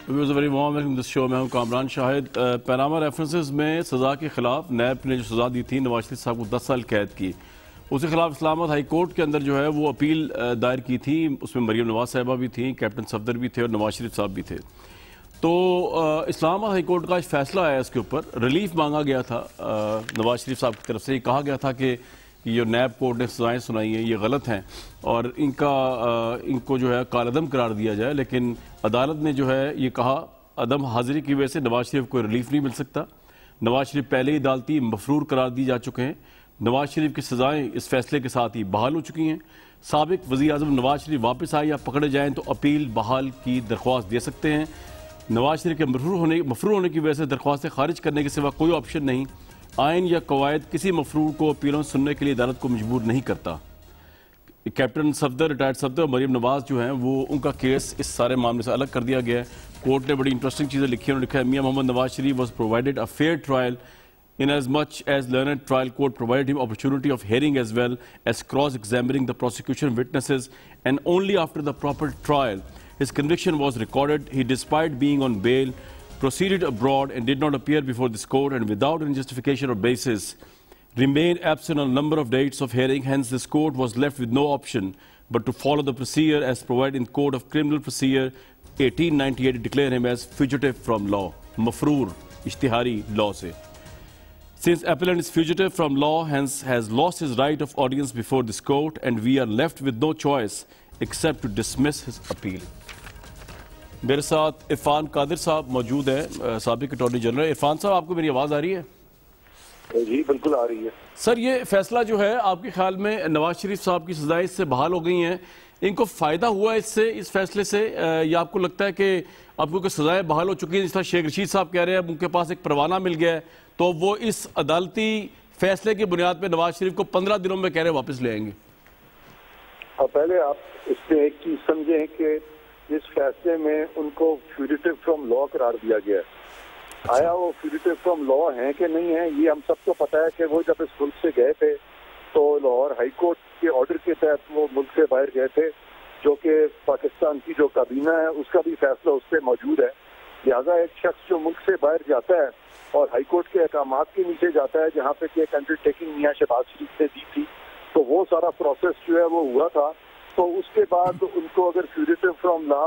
Viewers very warm welcome دس شو. میں ہوں کامران شاہد. Panama references میں سزا کے خلاف نیب نے جو سزا دی تھی نواز شریف صاحب کو 10 سال قید کی، اس کے خلاف اسلام آباد ہائی کورٹ کے اندر جو ہے وہ اپیل دائر کی تھی. اس میں مریم نواز صاحبہ بھی تھیں، کیپٹن صفدر بھی تھے اور نواز شریف صاحب بھی تھے. تو اسلام آباد ہائی کورٹ کا فیصلہ آیا اس کے اوپر. ریلیف مانگا گیا تھا نواز شریف صاحب کی طرف سے. یہ کہا گیا تھا کہ یہ نیب کورٹ نے سزائیں سنائی ہیں یہ غلط ہیں اور ان کو جو ہے کالعدم قرار دیا جائے، لیکن عدالت نے جو ہے یہ کہا عدم حاضری کی وجہ سے نواز شریف کو ریلیف نہیں مل سکتا. نواز شریف پہلے ہی عدالتی مفرور قرار دی جا چکے ہیں. نواز شریف کی سزائیں اس فیصلے کے ساتھ ہی بحال ہو چکی ہیں. سابق وزیر اعظم نواز شریف واپس آئے یا پکڑے جائیں تو اپیل بحال کی درخواست دے سکتے ہیں. نواز شریف کے مفرور ہونے کی وجہ سے درخواستیں خارج کرنے کے سوا کوئی آپشن نہیں. آئین یا قواعد کسی مفرور کو اپیلوں سننے کے لیے عدالت کو مجبور نہیں کرتا. کیپٹن صفدر، ریٹائرڈ صفدر اور مریم نواز جو ہیں وہ ان کا کیس اس سارے معاملے سے الگ کر دیا گیا ہے. کورٹ نے بڑی انٹرسٹنگ چیزیں لکھی ہیں. انہوں نے لکھا ہے Mian Muhammad Nawaz Sharif was provided a fair trial in as much as learned trial court provided him opportunity of hearing as well as cross-examining the prosecution witnesses, and only after the proper trial his conviction was recorded. He, despite being on bail, proceeded abroad and did not appear before this court, and without any justification or basis remained absent on a number of dates of hearing. Hence this court was left with no option but to follow the procedure as provided in Code of Criminal Procedure 1898 to declare him as fugitive from law, mafroor ishtihari law se. Since appellant is fugitive from law, hence has lost his right of audience before this court, and we are left with no choice except to dismiss his appeal. میرے ساتھ عرفان قادر صاحب موجود ہیں، سابق attorney general. Irfan صاحب، آپ کو میری آواز آ رہی ہے؟ جی بالکل آ رہی ہے. سر، یہ فیصلہ جو ہے آپ کے خیال میں نواز شریف صاحب کی سزائیں اس سے بحال ہو گئی ہیں، ان کو فائدہ ہوا اس سے، اس فیصلے سے، یا آپ کو لگتا ہے کہ اب کیونکہ سزائیں بحال ہو چکی ہیں، جس طرح شیخ رشید صاحب کہہ رہے ہیں اب ان کے پاس ایک پروانہ مل گیا ہے تو وہ اس عدالتی فیصلے کی بنیاد پہ نواز شریف کو 15 دنوں میں کہہ رہے واپس لے آئیں گے؟ پہلے آپ اس میں ایک چیز سمجھیں کہ اس فیصلے میں ان کو فیوجیٹو فرام لا قرار دیا گیا ہے. آیا وہ فیوجیٹو فرام لا ہیں کہ نہیں ہیں، یہ ہم سب کو پتا ہے کہ وہ جب اس ملک سے گئے تھے تو لاہور ہائی کورٹ کے آرڈر کے تحت وہ ملک سے باہر گئے تھے، جو کہ پاکستان کی جو کابینہ ہے اس کا بھی فیصلہ اس پہ موجود ہے. لہٰذا ایک شخص جو ملک سے باہر جاتا ہے اور ہائی کورٹ کے احکامات کے نیچے جاتا ہے، جہاں پہ کہ ایک انڈر ٹیکنگ میاں شہباز شریف نے دی تھی، تو وہ سارا پروسیس جو ہے وہ ہوا تھا. تو اس کے بعد ان کو اگر فیوجیٹو فرام لا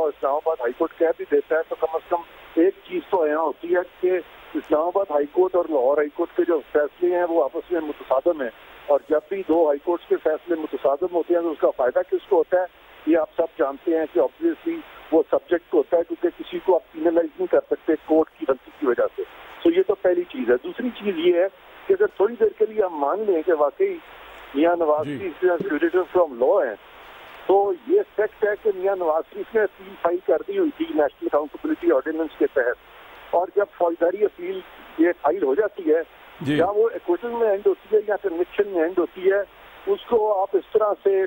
اسلام آباد ہائی کورٹ کہہ بھی دیتا ہے تو کم از کم ایک چیز تو یہاں ہوتی ہے کہ اسلام آباد ہائی کورٹ اور لاہور ہائی کورٹ کے جو فیصلے ہیں وہ آپس میں متصادم ہیں، اور جب بھی دو ہائی کورٹس کے فیصلے متصادم ہوتے ہیں تو اس کا فائدہ کس کو ہوتا ہے یہ آپ سب جانتے ہیں کہ آبویسلی وہ سبجیکٹ ہوتا ہے، کیونکہ کسی کو آپ پینلائز نہیں کر سکتے کورٹ کی غلطی کی وجہ سے. تو یہ تو پہلی چیز ہے. دوسری چیز یہ ہے کہ اگر تھوڑی دیر کے لیے ہم مان لیں کہ واقعی میاں نواز شریف فیوجیٹو فرام لا ہیں، تو یہ فیکٹ ہے کہ میاں نواز شریف نے اپیل فائل کر دی ہوئی تھی نیشنل اکاؤنٹیبلٹی آرڈیننس کے تحت، اور جب فوجداری اپیل یہ فائل ہو جاتی ہے یا وہ ایکویٹل میں اینڈ ہوتی ہے یا کنوکشن میں اینڈ ہوتی ہے، اس کو آپ اس طرح سے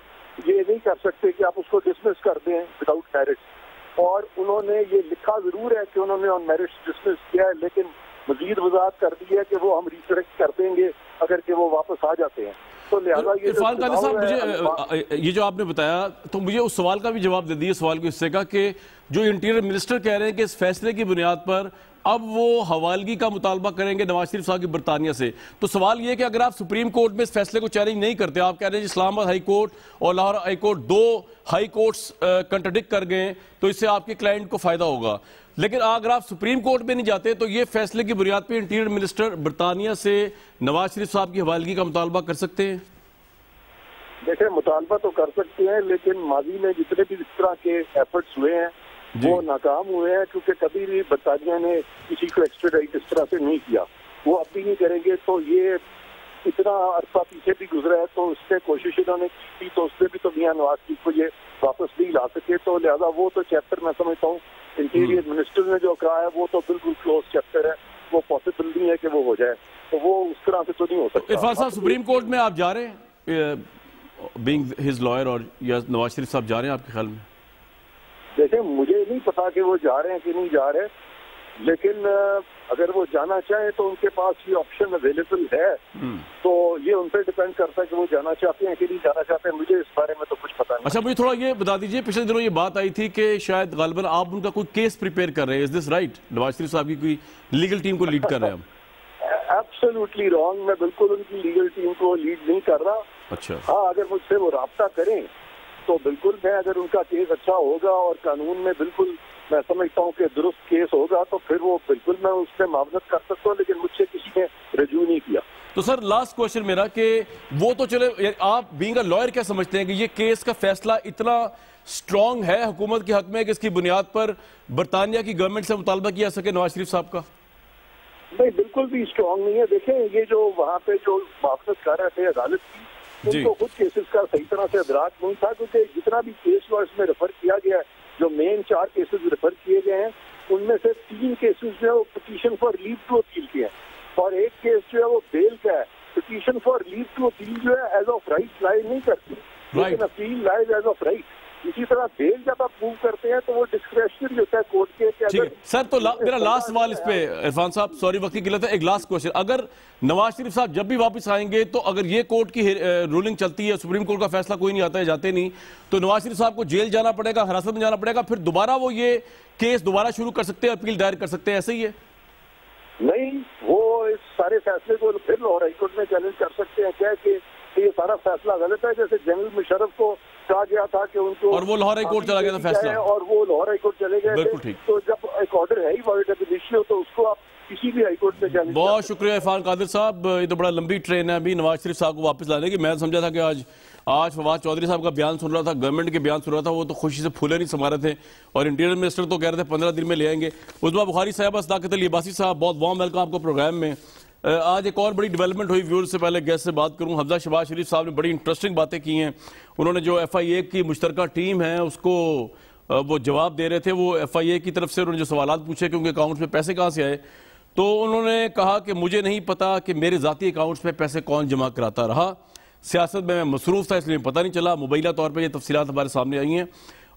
یہ نہیں کر سکتے کہ آپ اس کو ڈسمس کر دیں وداؤٹ میرٹس. اور انہوں نے یہ لکھا ضرور ہے کہ انہوں نے آن میرٹس ڈسمس کیا ہے، لیکن مزید وضاحت کر دی ہے کہ وہ ہم ریسریکٹ کر دیں گے اگر کہ وہ واپس آ جاتے ہیں. عرفان قادر صاحب، مجھے یہ جو آپ نے بتایا تو مجھے اس سوال کا بھی جواب دے دیے، سوال کے حصے کا، کہ جو انٹیریئر منسٹر کہہ رہے ہیں کہ اس فیصلے کی بنیاد پر اب وہ حوالگی کا مطالبہ کریں گے نواز شریف صاحب کی برطانیہ سے. تو سوال یہ ہے کہ اگر آپ سپریم کورٹ میں اس فیصلے کو چیلنج نہیں کرتے، آپ کہہ رہے ہیں اسلام آباد ہائی کورٹ اور لاہور ہائی کورٹ دو ہائی کورٹس کنٹرڈکٹ کر گئے تو اس سے آپ کے کلائنٹ کو فائدہ ہوگا، لیکن اگر آپ سپریم کورٹ میں نہیں جاتے تو یہ فیصلے کی بنیاد پہ انٹیریئر منسٹر برطانیہ سے نواز شریف صاحب کی حوالگی کا مطالبہ کر سکتے ہیں؟ دیکھیں، مطالبہ تو کر سکتے ہیں، لیکن ماضی میں جتنے بھی اس طرح کے ایفرٹس ہوئے ہیں وہ ناکام ہوئے ہیں، کیونکہ کبھی بھی برطانیہ نے کسی کو ایکسٹراڈائٹ اس طرح سے نہیں کیا. وہ اب بھی نہیں کریں گے. تو یہ اتنا عرصہ پیچھے بھی گزرا ہے تو اس سے کوشش انہوں نے کی تھی، تو اس سے بھی تو میاں نواز شریف کو یہ واپس نہیں لا سکے. تو لہٰذا وہ تو چیپٹر میں سمجھتا ہوں انٹیریئر منسٹر نے جو کہا ہے وہ تو بالکل کلوز چیپٹر ہے، وہ پاسبل نہیں ہے کہ وہ ہو جائے. تو وہ اس طرح سے تو نہیں ہو سکتا. عرفان صاحب، سپریم کورٹ میں آپ جا رہے ہیں بینگ ہز لائر، اور یا نواز شریف صاحب جا رہے ہیں آپ کے خیال میں؟ دیکھیں، مجھے نہیں پتا کہ وہ جا رہے ہیں کہ نہیں جا رہے. لیکن اگر وہ جانا چاہیں تو ان کے پاس یہ آپشن اویلیبل ہے، تو یہ ان پہ ڈیپینڈ کرتا ہے کہ وہ جانا چاہتے ہیں کہ نہیں جانا چاہتے ہیں. مجھے اس بارے میں تو کچھ پتا نہیں. اچھا مجھے تھوڑا یہ بتا دیجئے، پچھلے دنوں یہ بات آئی تھی کہ شاید غالباً آپ ان کا کوئی کیس پریپیئر کر رہے ہیں، از دس رائٹ؟ نواز شریف صاحب کی کوئی لیگل ٹیم کو لیڈ کر رہے ہیں ہم؟ Absolutely wrong. میں بالکل ان کی لیگل ٹیم کو لیڈ نہیں کر رہا. اچھا ہاں، اگر مجھ سے وہ رابطہ کریں تو بالکل میں، اگر ان کا کیس اچھا ہوگا اور قانون میں بالکل میں سمجھتا ہوں کہ درست کیس ہوگا تو پھر وہ بالکل میں اس میں معاونت کر سکتا ہوں، لیکن مجھ سے کسی نے رجوع نہیں کیا. تو سر لاسٹ کوشچن میرا کہ وہ تو چلے، آپ بینگ اے لائر کیا سمجھتے ہیں کہ یہ کیس کا فیصلہ اتنا سٹرونگ ہے حکومت کے حق میں کہ اس کی بنیاد پر برطانیہ کی گورنمنٹ سے مطالبہ کیا سکے نواز شریف صاحب کا؟ نہیں، بالکل بھی اسٹرانگ نہیں ہے. دیکھیں یہ جو وہاں پہ جو معاونت کر رہے تھے عدالت کی، ان کو خود کیسز کا صحیح طرح سے ادراک نہیں تھا، کیونکہ جتنا بھی کیس ہوا اس میں ریفر کیا گیا ہے، جو مین 4 کیسز ریفر کیے گئے ہیں ان میں سے 3 کیسز جو ہے وہ petition for leave to appeal کے ہیں، اور ایک کیس جو ہے وہ بیل کا ہے. Petition for leave to appeal جو ہے ایز آف رائٹ لائی نہیں کرتی، لیکن appeal lies as of right. اسی طرح بیل جب آپ موو کرتے ہیں تو وہ ڈسکریشنری ہوتا ہے کورٹ کے. ٹھیک ہے سر، تو میرا لاسٹ سوال اس پہ عرفان صاحب، سوری وقت کی قلت ہے، ایک لاسٹ کوشچن. اگر نواز شریف صاحب جب بھی واپس آئیں گے تو اگر یہ کورٹ کی رولنگ چلتی ہے، سپریم کورٹ کا فیصلہ کوئی نہیں آتا ہے، جاتے نہیں، تو نواز شریف صاحب کو جیل جانا پڑے گا، حراست میں جانا پڑے گا، پھر دوبارہ وہ یہ کیس دوبارہ شروع کر سکتے ہیں، اپیل دائر کر سکتے ہیں، ایسے ہی ہے؟ نہیں، وہ اس سارے فیصلے کو پھر لاہور ہائی کورٹ میں چیلنج کر سکتے ہیں، کہہ کہ یہ سارا فیصلہ غلط ہے. جیسے جنرل مشرف کو کہا گیا تھا کہ ان کو، اور وہ لاہور ہائی کورٹ چلا گیا تھا فیصلہ، اور وہ لاہور ہائی کورٹ چلے گئے بالکل تھے. ٹھیک. تو جب ایک آرڈر ہے ہی وائٹ اب ایشو تو اس کو آپ کسی بھی ہائی کورٹ میں چیلنج. بہت شکریہ عرفان قادر صاحب. یہ تو بڑا لمبی ٹرین ہے ابھی نواز شریف صاحب کو واپس لانے کی. میں سمجھا تھا کہ آج فواد چودھری صاحب کا بیان سن رہا تھا، گورنمنٹ کے بیان سن رہا تھا، وہ تو خوشی سے پھولے نہیں سما رہے تھے، اور انٹیریئر منسٹر تو کہہ رہے تھے 15 دن میں لے آئیں گے. عظمیٰ بخاری صاحبہ، صداقت علی عباسی صاحب، بہت وارم ویلکم آپ کو پروگرام میں. آج ایک اور بڑی ڈیولپمنٹ ہوئی، ویورز سے پہلے گیسٹ سے بات کروں. حمزہ شہباز شریف صاحب نے بڑی انٹرسٹنگ باتیں کی ہیں. انہوں نے جو ایف آئی اے کی مشترکہ ٹیم ہے اس کو وہ جواب دے رہے تھے، وہ ایف آئی اے کی طرف سے انہوں نے جو سوالات پوچھے کہ ان کے اکاؤنٹس میں پیسے کہاں سے آئے، تو انہوں نے کہا کہ مجھے نہیں پتا کہ میرے ذاتی اکاؤنٹس میں پیسے کون جمع کراتا رہا، سیاست میں مصروف تھا اس لیے پتہ نہیں چلا. مبینہ طور پہ یہ تفصیلات ہمارے سامنے آئی ہیں.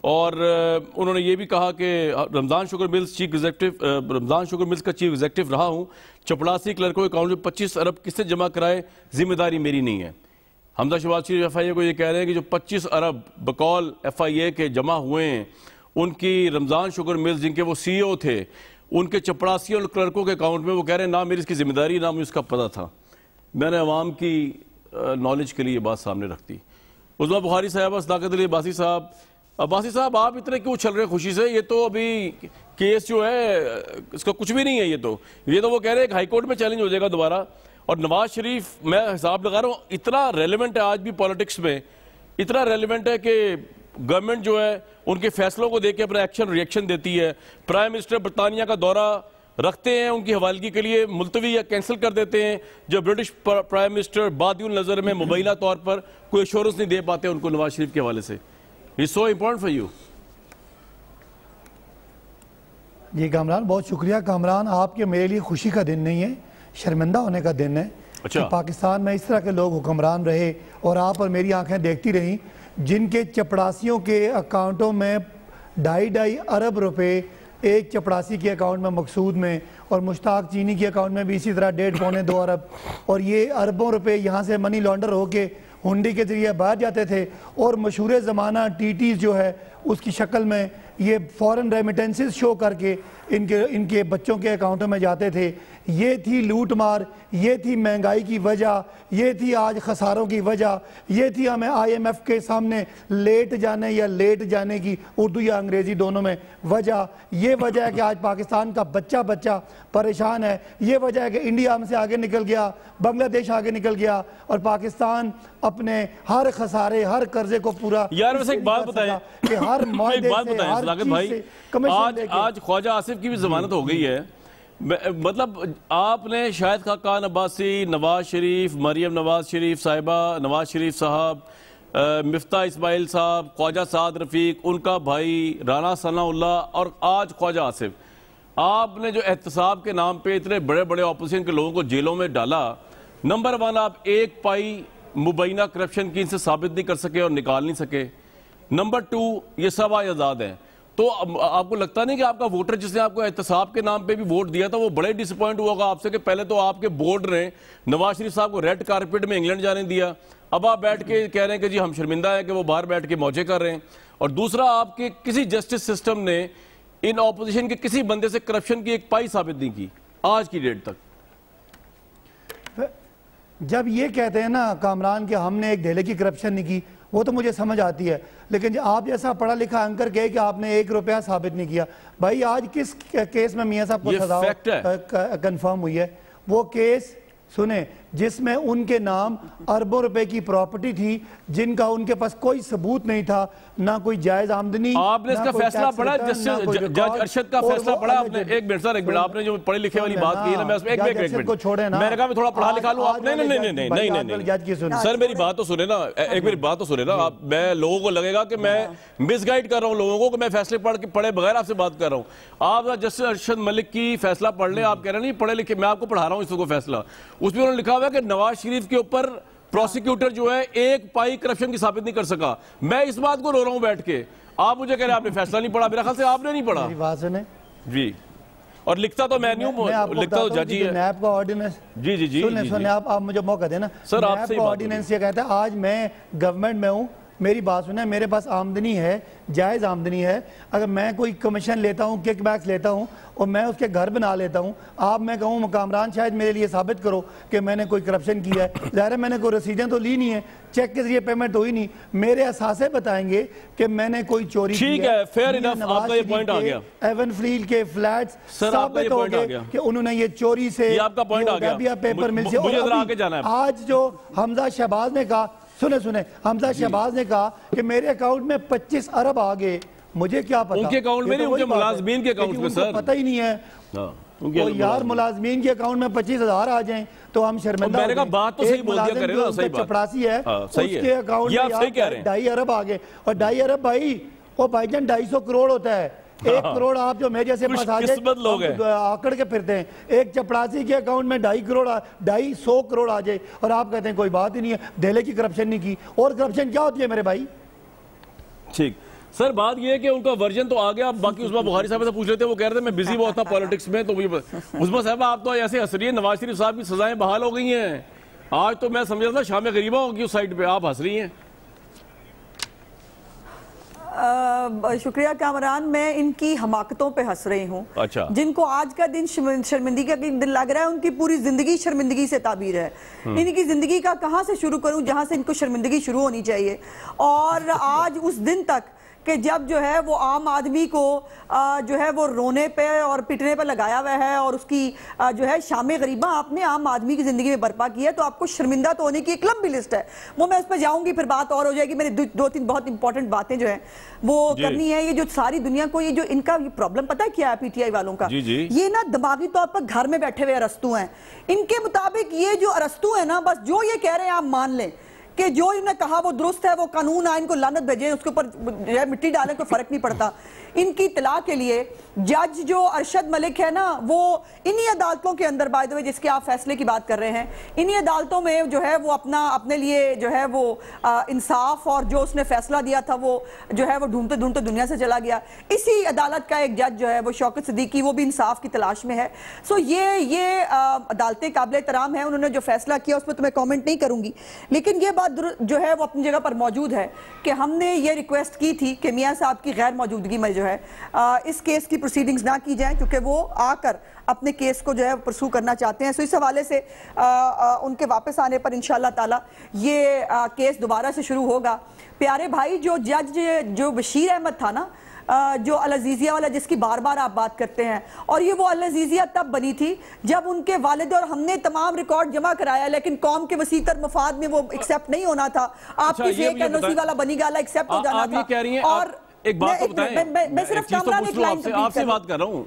اور انہوں نے یہ بھی کہا کہ رمضان شوگر ملز کا چیف ایگزیکٹو رہا ہوں، چپڑاسی کلرکوں کے اکاؤنٹ میں 25 ارب کس سے جمع کرائے، ذمہ داری میری نہیں ہے. حمزہ شہباز شریف ایف آئی اے کو یہ کہہ رہے ہیں کہ جو 25 ارب بقول ایف آئی اے کے جمع ہوئے ہیں، ان کی رمضان شوگر ملز جن کے وہ سی او تھے، ان کے چپڑاسیوں اور کلرکوں کے اکاؤنٹ میں، وہ کہہ رہے ہیں نہ میری اس کی ذمہ داری، نہ مجھے اس کا پتہ تھا. میں نے عوام کی نالج کے لیے یہ بات سامنے رکھتی. عظمیٰ بخاری صاحبہ، صداقت علی عباسی صاحب. عباسی صاحب آپ اتنے کیوں چھل رہے ہیں خوشی سے؟ یہ تو ابھی کیس جو ہے اس کا کچھ بھی نہیں ہے. یہ تو وہ کہہ رہے ہیں کہ ہائی کورٹ میں چیلنج ہو جائے گا دوبارہ. اور نواز شریف، میں حساب لگا رہا ہوں، اتنا ریلیونٹ ہے آج بھی پالیٹکس میں، اتنا ریلیونٹ ہے کہ گورنمنٹ جو ہے ان کے فیصلوں کو دیکھ کے اپنا ایکشن ریئیکشن دیتی ہے. پرائم منسٹر برطانیہ کا دورہ رکھتے ہیں ان کی حوالگی کے لیے، ملتوی یا کینسل کر دیتے ہیں، جو برٹش پرائم منسٹر بادی النظر میں مبینہ طور پر کوئی ایشورنس نہیں دے پاتے ان کو نواز شریف کے حوالے سے. It's so important for you. جی کامران، بہت شکریہ. کامران، آپ کے میرے لیے خوشی کا دن نہیں ہے، شرمندہ ہونے کا دن ہے کہ پاکستان میں اس طرح کے لوگ حکمران رہے اور آپ اور میری آنکھیں دیکھتی رہیں جن کے چپڑاسیوں کے اکاؤنٹوں میں 2.5 ارب روپے ایک چپڑاسی کے اکاؤنٹ میں مقصود میں، اور مشتاق چینی کے اکاؤنٹ میں بھی اسی طرح 1.25 ارب، اور یہ اربوں روپے یہاں سے منی لانڈر ہو کے ہنڈی کے ذریعے باہر جاتے تھے. اور مشہور زمانہ ٹی ٹیز جو ہے اس کی شکل میں یہ فورن ریمیٹنسز شو کر کے ان کے بچوں کے اکاؤنٹوں میں جاتے تھے. یہ تھی لوٹ مار، یہ تھی مہنگائی کی وجہ، یہ تھی آج خساروں کی وجہ، یہ تھی ہمیں آئی ایم ایف کے سامنے لیٹ جانے کی اردو یا انگریزی دونوں میں وجہ. یہ وجہ ہے کہ آج پاکستان کا بچہ پریشان ہے. یہ وجہ ہے کہ انڈیا ہم سے آگے نکل گیا، بنگلہ دیش آگے نکل گیا، اور پاکستان اپنے ہر خسارے، ہر قرضے کو پورا. یار ویسے ایک بات بتائیں کہ ہر معاہدے سے، ہر چیز سے کمیشن لے کے. آج خواجہ آصف کی بھی ضمانت ہو گئی ہے. مطلب آپ نے شاہد خاقان عباسی، نواز شریف، مریم نواز شریف صاحبہ، نواز شریف صاحب، مفتاح اسماعیل صاحب، خواجہ سعد رفیق، ان کا بھائی رانا ثناء اللہ، اور آج خواجہ آصف، آپ نے جو احتساب کے نام پہ اتنے بڑے بڑے اپوزیشن کے لوگوں کو جیلوں میں ڈالا. نمبر 1، آپ ایک پائی مبینہ کرپشن کی ان سے ثابت نہیں کر سکے اور نکال نہیں سکے. نمبر 2، یہ سب آج آزاد ہیں. تو آپ کو لگتا نہیں کہ آپ کا ووٹر جس نے آپ کو احتساب کے نام پہ بھی ووٹ دیا تھا وہ بڑے ڈس اپوائنٹ ہوا ہوگا آپ سے کہ پہلے تو آپ کے بورڈ نے نواز شریف صاحب کو ریڈ کارپیٹ میں انگلینڈ جانے دیا، اب آپ بیٹھ کے کہہ رہے ہیں کہ جی ہم شرمندہ ہیں کہ وہ باہر بیٹھ کے موجے کر رہے ہیں، اور دوسرا آپ کے کسی جسٹس سسٹم نے ان اپوزیشن کے کسی بندے سے کرپشن کی ایک پائی ثابت نہیں کی آج کی ڈیٹ تک۔ جب یہ کہتے ہیں نا کامران کہ ہم نے ایک دھیلے کی کرپشن نہیں کی، وہ تو مجھے سمجھ آتی ہے، لیکن آپ جیسا پڑھا لکھا اینکر کہے کہ آپ نے 1 روپیہ ثابت نہیں کیا، بھائی آج کس کیس میں میاں صاحب کو سزا کنفرم ہوئی ہے؟ وہ کیس سنیں جس میں ان کے نام اربوں روپے کی پراپرٹی تھی جن کا ان کے پاس کوئی ثبوت نہیں تھا، نہ کوئی جائز آمدنی۔ آپ نے اس کا فیصلہ پڑھا جج ارشد کا فیصلہ پڑھا آپ نے؟ ایک منٹ سر، ایک منٹ، آپ نے جو پڑھے لکھے والی بات کی ہے نا، میں اس میں ایک منٹ میں نے کہا میں تھوڑا پڑھا لکھا لوں، آپ نہیں سر میری بات تو سنیں نا، ایک میری بات تو سنیں نا، میں لوگوں کو لگے گا کہ میں مس گائیڈ کر رہا ہوں لوگوں کو کہ میں فیصلے پڑھے بغیر آپ سے بات کر رہا ہوں۔ آپ جسٹس ارشد ملک کی فیصلہ پڑھ لیں، آپ کہہ رہے ہیں نہیں پڑھے لکھے، میں آپ کو پڑھا رہا ہوں اس کو فیصلہ، اس میں انہوں نے لکھا ہوا ہے کہ نواز شریف کے اوپر پروسیکیوٹر جو ہے 1 پائی کرپشن کی ثابت نہیں کر سکا۔ میں اس بات کو رو رہا ہوں بیٹھ کے، آپ مجھے کہہ رہے ہیں آپ نے فیصلہ نہیں پڑھا، میرا خیال سے آپ نے نہیں پڑھا۔ میری بات سنیں جی، اور لکھتا تو میں نہیں ہوں، لکھتا تو جج ہی ہے۔ نیب کا آرڈیننس جی جی جی سنیں، آپ مجھے موقع دیں نا سر، آپ سے نیب کا آرڈیننس یہ کہتا ہے آج میں گورنمنٹ میں ہوں، میری بات سنیں، میرے پاس آمدنی ہے، جائز آمدنی ہے، اگر میں کوئی کمیشن لیتا ہوں، کک بیکس لیتا ہوں اور میں اس کے گھر بنا لیتا ہوں، آپ میں کہوں کامران شاید میرے لیے ثابت کرو کہ میں نے کوئی کرپشن کیا ہے، ظاہر ہے میں نے کوئی رسیدیں تو لی نہیں ہے، چیک کے ذریعے پیمنٹ ہوئی نہیں، میرے اثاثے بتائیں گے کہ میں نے کوئی چوری کی ہے۔ ٹھیک ہے، فیئر انف، آپ کا یہ پوائنٹ آ گیا۔ ایون فلیل کے فلیٹس ثابت ہو گئے کہ انہوں نے یہ چوری سے، یہ آپ کا پوائنٹ آ گیا، پیپر مل سے، مجھے ذرا آگے جانا ہے۔ آج جو حمزہ شہباز نے کہا، سنیں حمزہ شہباز نے کہا کہ میرے اکاؤنٹ میں 25 ارب آگئے، مجھے کیا پتا؟ ان کے اکاؤنٹ میں نہیں، ان کے ملازمین کے اکاؤنٹ میں سر، پتہ ہی نہیں ہے۔ یار ملازمین کے اکاؤنٹ میں 25,000 آ جائیں تو ہم شرمندہ میں نے کہا بات تو صحیح بول دیا کرے نا، صحیح بات چپڑاسی ہے، اس کے اکاؤنٹ میں 2.5 ارب آگئے، اور 2.5 ارب بھائی وہ بھائی جان 250 کروڑ ہوتا ہے، 1 کروڑ آپ جو میرے جیسے پاس آ جائے آکڑ کے پھرتے ہیں، ایک چپڑاسی کے اکاؤنٹ میں 250 کروڑ آ جائے اور آپ کہتے ہیں کوئی بات ہی نہیں ہے، دہلے کی کرپشن نہیں کی۔ اور کرپشن کیا ہوتی ہے میرے بھائی؟ ٹھیک سر، بات یہ ہے کہ ان کا ورژن تو آ گیا، باقی عثمان بخاری صاحب سے پوچھ لیتے ہیں، وہ کہہ رہے تھے میں بزی بہت تھا پالیٹکس میں، تو عثمان صاحب آپ تو ایسے ہنس رہی ہیں، نواز شریف صاحب کی سزائیں بحال ہو گئی ہیں، آج تو میں سمجھ رہا تھا شام غریبہ ہوگی اس سائٹ پہ، آپ ہنس رہی ہیں۔ شکریہ کامران، میں ان کی حماقتوں پہ ہنس رہی ہوں، جن کو آج کا دن شرمندگی کا دن لگ رہا ہے، ان کی پوری زندگی شرمندگی سے تعبیر ہے۔ ان کی زندگی کا کہاں سے شروع کروں جہاں سے ان کو شرمندگی شروع ہونی چاہیے، اور آج اس دن تک کہ جب جو ہے وہ عام آدمی کو جو ہے وہ رونے پہ اور پٹنے پہ لگایا ہوا ہے، اور اس کی جو ہے شام غریبہ آپ نے عام آدمی کی زندگی میں برپا کی ہے، تو آپ کو شرمندہ تو ہونے کی ایک لمبی لسٹ ہے، وہ میں اس پہ جاؤں گی، پھر بات اور ہو جائے گی۔ میں نے 2-3 بہت امپورٹنٹ باتیں جو ہیں وہ کرنی ہے۔ یہ جو ساری دنیا کو یہ جو ان کا یہ پرابلم پتہ ہے کیا ہے پی ٹی آئی والوں کا؟ یہ نا دماغی طور پر گھر میں بیٹھے ہوئے ارسطو ہیں، ان کے مطابق یہ جو ارسطو ہیں نا، بس جو یہ کہہ رہے ہیں آپ مان لیں کہ جو انہوں نے کہا وہ درست ہے، وہ قانون آئین کو لعنت بھیجیں، اس کے اوپر مٹی ڈالیں، کوئی فرق نہیں پڑتا۔ ان کی اطلاع کے لیے جج جو ارشد ملک ہے نا، وہ انہی عدالتوں کے اندر بائی دی وے جس کے آپ فیصلے کی بات کر رہے ہیں، انہی عدالتوں میں جو ہے وہ اپنے لیے جو ہے وہ انصاف اور جو اس نے فیصلہ دیا تھا وہ جو ہے وہ ڈھونڈتے ڈھونڈتے دنیا سے چلا گیا۔ اسی عدالت کا ایک جج جو ہے وہ شوکت صدیقی، وہ بھی انصاف کی تلاش میں ہے۔ سو یہ عدالتیں قابل احترام ہیں، انہوں نے جو فیصلہ کیا اس پہ تو میں کامنٹ نہیں کروں گی، لیکن یہ بات جو ہے وہ اپنی جگہ پر موجود ہے کہ ہم نے یہ ریکویسٹ کی تھی کہ میاں صاحب کی غیر موجودگی میں جو ہے اس کیس کی پروسیڈنگز نہ کی جائیں، کیونکہ وہ آ کر اپنے کیس کو جو ہے پرسو کرنا چاہتے ہیں۔ سو اس حوالے سے ان کے واپس آنے پر انشاءاللہ تعالی یہ کیس دوبارہ سے شروع ہوگا۔ پیارے بھائی، جو جج جو بشیر احمد تھا نا، جو العزیزیہ والا جس کی بار بار آپ بات کرتے ہیں، اور یہ وہ العزیزیہ تب بنی تھی جب ان کے والد اور ہم نے تمام ریکارڈ جمع کرایا، لیکن قوم کے وسیع تر مفاد میں وہ ایکسیپٹ نہیں ہونا تھا۔ آپ کی فیک این او سی والا بنی گالا ایکسیپٹ ہو جانا تھا۔ اور ایک بات تو بتائیں، میں صرف آپ سے بات کر رہا ہوں،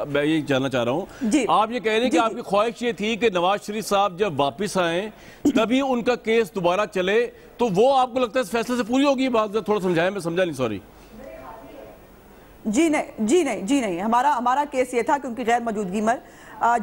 میں یہ جاننا چاہ رہا ہوں، آپ یہ کہہ رہے ہیں کہ آپ کی خواہش یہ تھی کہ نواز شریف صاحب جب واپس آئیں تبھی ان کا کیس دوبارہ چلے، تو وہ آپ کو لگتا ہے اس فیصلے سے پوری ہوگی؟ بات تھوڑا سمجھائیں، میں سمجھا نہیں، سوری۔ جی نہیں ہمارا کیس یہ تھا کہ ان کی غیر موجودگی میں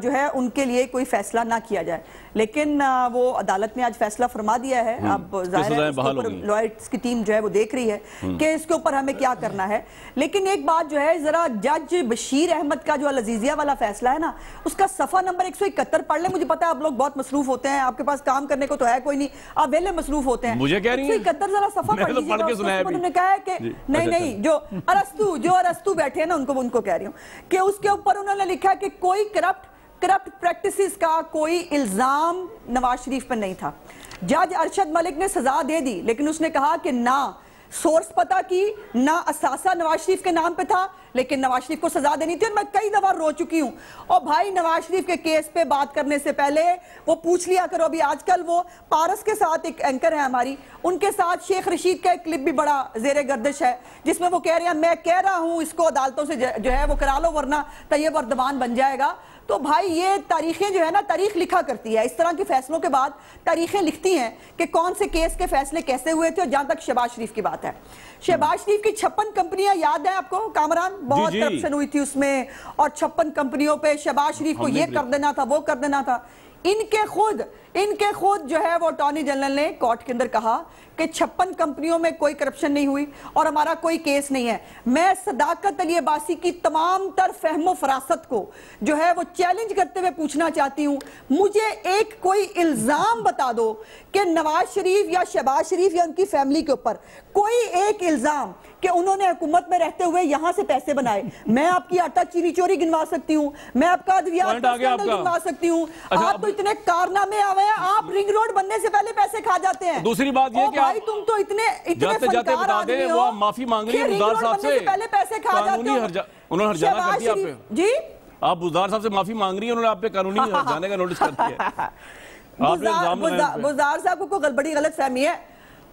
جو ہے ان کے لیے کوئی فیصلہ نہ کیا جائے، لیکن وہ عدالت نے آج فیصلہ فرما دیا ہے. اب ظاہر ہے اس کے اوپر لائرز کی ٹیم جو ہے وہ دیکھ رہی ہے کہ اس کے اوپر ہمیں کیا کرنا ہے. لیکن ایک بات جو ہے ذرا جج بشیر احمد کا جو العزیزیہ والا فیصلہ ہے نا، اس کا صفحہ نمبر 171 پڑھ لیں. مجھے پتا ہے آپ لوگ بہت مصروف ہوتے ہیں، آپ کے پاس کام کرنے کو تو ہے کوئی نہیں، آپ ویلے مصروف ہوتے ہیں. مجھے کہہ رہی ہیں 171 ذرا صفحہ پڑھ لیجیے گا. انہوں نے کہا ہے کہ نہیں جو ارسطو بیٹھے ہیں نا ان کو کہہ رہی ہوں کہ اس کے اوپر انہوں نے لکھا کہ کوئی کرپٹ پریکٹسز کا کوئی الزام نواز شریف پر نہیں تھا. جج ارشد ملک نے سزا دے دی، لیکن اس نے کہا کہ نہ سورس پتہ کی، نہ اثاثہ نواز شریف کے نام پہ تھا، لیکن نواز شریف کو سزا دینی تھی. اور میں کئی دفعہ رو چکی ہوں. اور بھائی نواز شریف کے کیس پہ بات کرنے سے پہلے وہ پوچھ لیا کرو. ابھی آج کل وہ پارس کے ساتھ ایک اینکر ہے ہماری، ان کے ساتھ شیخ رشید کا ایک کلپ بھی بڑا زیر گردش ہے، جس میں وہ کہہ رہے ہیں میں کہہ رہا ہوں اس کو عدالتوں سے جو ہے وہ کرا لو ورنہ طیب اردوان بن جائے گا. تو بھائی یہ تاریخیں جو ہے نا، تاریخ لکھا کرتی ہے. اس طرح کے فیصلوں کے بعد تاریخیں لکھتی ہیں کہ کون سے کیس کے فیصلے کیسے ہوئے تھے. اور جہاں تک شہباز شریف کی بات ہے، شہباز شریف کی 56 کمپنیاں یاد ہیں آپ کو کامران؟ بہت کرپشن ہوئی تھی اس میں، اور 56 کمپنیوں پہ شہباز شریف کو یہ کر دینا تھا، وہ کر دینا تھا. ان کے خود جو ہے وہ اٹارنی جنرل نے کورٹ کے اندر کہا کہ 56 کمپنیوں میں کوئی کرپشن نہیں ہوئی اور ہمارا کوئی کیس نہیں ہے. میں صداقت علی عباسی کی تمام تر فہم و فراست کو جو ہے وہ چیلنج کرتے ہوئے پوچھنا چاہتی ہوں، مجھے ایک کوئی الزام بتا دو کہ نواز شریف یا شہباز شریف یا ان کی فیملی کے اوپر کوئی ایک الزام کہ انہوں نے حکومت میں رہتے ہوئے یہاں سے پیسے بنائے. میں آپ کی آٹا چیری چوری گنوا سکتی ہوں، میں آپ کا ادویات کا اسکینڈل گنوا سکتی ہوں. آپ تو اتنے کارنامے آوے ہیں، آپ رنگ روڈ بننے سے پہلے پیسے کھا جاتے ہیں. دوسری بات یہ کہ بھائی تم تو اتنے فنکار آدمی ہو، وہ معافی مانگ رہی ہے بزدار صاحب سے، پہلے پیسے کھا جاتے ہو. انہوں نے ہرجانہ کر دیا آپ پہ. جی آپ بزدار صاحب سے معافی مانگ رہی ہیں، انہوں نے آپ پہ قانونی ہرجانے کا نوٹس کر دیا. بزدار صاحب کو بڑی غلط فہمی ہے،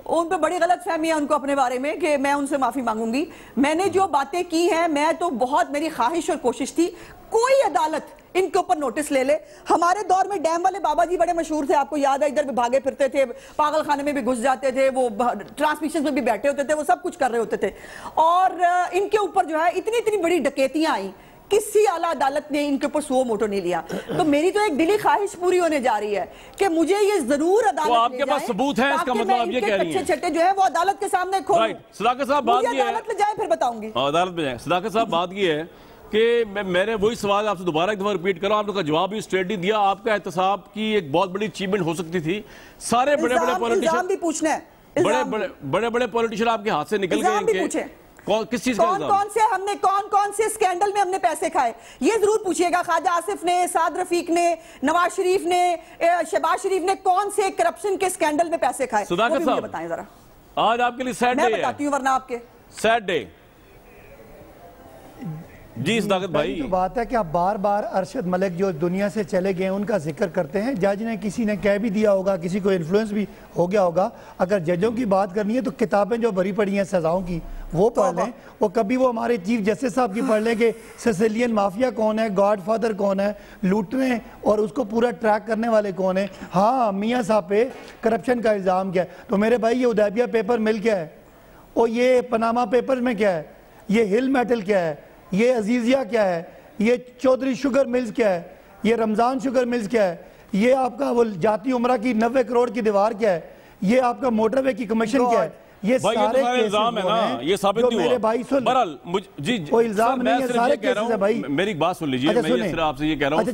ان پہ بڑی غلط فہمی ہے ان کو اپنے بارے میں کہ میں ان سے معافی مانگوں گی. میں نے جو باتیں کی ہیں، میں تو بہت میری خواہش اور کوشش تھی کوئی عدالت ان کے اوپر نوٹس لے لے. ہمارے دور میں ڈیم والے بابا جی بڑے مشہور تھے، آپ کو یاد ہے، ادھر بھی بھاگے پھرتے تھے، پاگل خانے میں بھی گھس جاتے تھے، وہ ٹرانسمیشن میں بھی بیٹھے ہوتے تھے، وہ سب کچھ کر رہے ہوتے تھے. اور ان کے اوپر جو ہے اتنی بڑی ڈکیتیاں آئیں، کسی اعلیٰ عدالت نے ان کے اوپر سو موٹو نہیں لیا. تو میری تو ایک دلی خواہش پوری ہونے جا رہی ہے کہ مجھے یہ ضرور عدالت لے جائیں، ثبوت ہے اس کا مطلب آپ یہ کہہ رہی ہیں کچھے چھٹے جو ہے وہ عدالت کے سامنے کھولوں. صداقت صاحب بات یہ ہے، عدالت لے جائیں پھر بتاؤں گی. عدالت میں جائیں. صداقت صاحب بات یہ ہے کہ میں نے وہی سوال آپ سے دوبارہ ایک دفعہ ریپیٹ کر رہا ہوں، آپ نے کا جواب بھی اسٹریٹ نہیں دیا. آپ کا احتساب کی ایک بہت بڑی اچیومنٹ ہو سکتی تھی. سارے بڑے الزام بھی پوچھنا ہے، بڑے پولیٹیشین آپ کے ہاتھ سے نکل گئے. کس چیز کا الزام؟ کون سے اسکینڈل میں ہم نے پیسے کھائے یہ ضرور پوچھئے گا. خواجہ آصف نے، سعد رفیق نے، نواز شریف نے، شہباز شریف نے کون سے کرپشن کے اسکینڈل میں پیسے کھائے، وہ بھی مجھے بتائیں ذرا. آج آپ کے لیے سیڈ ڈے ہے. میں بتاتی ہوں ورنہ آپ کے سیڈ ڈے. جی صداقت بھائی، تو بات ہے کہ آپ بار بار ارشد ملک جو دنیا سے چلے گئے ان کا ذکر کرتے ہیں. جج نے کسی نے کہہ بھی دیا ہوگا، کسی کو انفلوئنس بھی ہو گیا ہوگا. اگر ججوں کی بات کرنی ہے تو کتابیں جو بھری پڑی ہیں سزاؤں کی وہ پڑھ لیں. وہ کبھی وہ ہمارے چیف جسٹس صاحب کی پڑھ لیں کہ سیسیلین مافیا کون ہے، گاڈ فادر کون ہے، لوٹنے اور اس کو پورا ٹریک کرنے والے کون ہیں. ہاں میاں صاحب پہ کرپشن کا الزام کیا ہے. تو میرے بھائی یہ ادیبیہ پیپر مل کیا ہے، اور یہ پناما پیپر میں کیا ہے، یہ ہل میٹل کیا ہے، یہ عزیزیہ کیا ہے، یہ چودھری شوگر ملز کیا ہے، یہ رمضان شوگر ملز کیا ہے، یہ آپ کا وہ جاتی عمرہ کی 90 کروڑ کی دیوار کیا ہے، یہ آپ کا موٹر وے کی کمیشن کیا ہے. یہ سارے الزام ہے نا، یہ ثابت نہیں ہوا. میرے بھائی سن، جی کوئی الزام نہیں ہے، سارے کیسز ہے بھائی. میری بات سن لیجئے، میں یہ صرف آپ سے یہ کہہ رہا ہوں.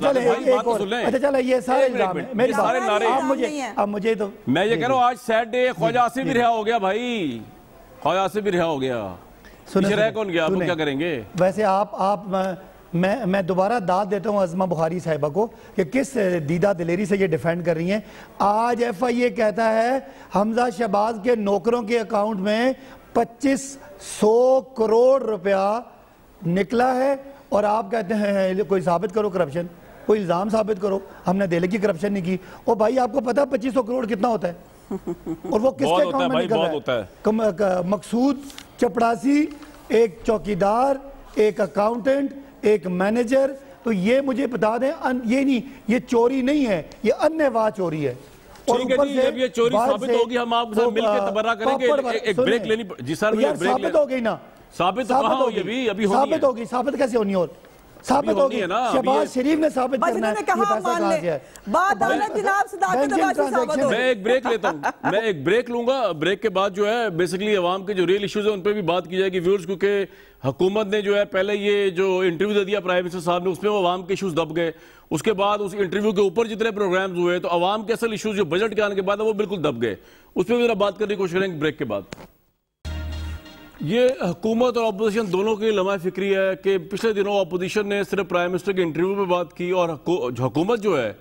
اچھا چلے یہ سارے الزام ہیں میری بات. اب مجھے تو میں یہ کہہ رہا ہوں آج سیڈ ڈے. خواجہ آصف بھی رہا ہو گیا بھائی، خواجہ آصف بھی رہا ہو گیا. پیچھے رہ کون گیا، آپ کیا کریں گے؟ ویسے میں دوبارہ داد دیتا ہوں عظمہ بخاری صاحبہ کو کہ کس دیدہ دلیری سے یہ ڈیفینڈ کر رہی ہیں. آج ایف آئی اے کہتا ہے حمزہ شہباز کے نوکروں کے اکاؤنٹ میں 2500 کروڑ روپیہ نکلا ہے، اور آپ کہتے ہیں کوئی ثابت کرو کرپشن، کوئی الزام ثابت کرو. ہم نے دہلی کی کرپشن نہیں کی. اور بھائی آپ کو پتہ 2500 کروڑ کتنا ہوتا ہے، اور وہ کس کے اکاؤنٹ میں نکل رہا ہے؟ مقصود چپڑاسی، ایک چوکیدار، ایک اکاؤنٹنٹ، ایک مینیجر. تو یہ مجھے بتا دیں، یہ نہیں، یہ چوری نہیں ہے، یہ انواع چوری ہے. ٹھیک ہے جی، جب یہ چوری ثابت ہوگی ہم آپ سے مل کے تبرہ کریں گے. ایک بریک لینی. جی سر، یار ثابت ہو گئی نا، ثابت ہوگی، ثابت کیسے ہونی؟ اور ثابت ہوگی شہباز شریف نے ثابت کرنا ہے یہ پیسہ کہاں سے ہے. میں ایک بریک لیتا ہوں، میں ایک بریک لوں گا. بریک کے بعد جو ہے بیسیکلی عوام کے جو ریئل ایشوز ہیں ان پہ بھی بات کی جائے گی ویورز، کیونکہ حکومت نے جو ہے پہلے یہ جو انٹرویو دے دیا پرائم منسٹر صاحب نے، اس میں وہ عوام کے ایشوز دب گئے. اس کے بعد اس انٹرویو کے اوپر جتنے پروگرامز ہوئے تو عوام کے اصل ایشوز جو بجٹ کے آنے کے بعد وہ بالکل دب گئے. اس پہ ذرا بات کرنے کی کوشش کریں گے بریک کے بعد. یہ حکومت اور اپوزیشن دونوں کی لمحہ فکری ہے کہ پچھلے دنوں اپوزیشن نے صرف پرائم منسٹر کے انٹرویو پہ بات کی، اور حکومت جو ہے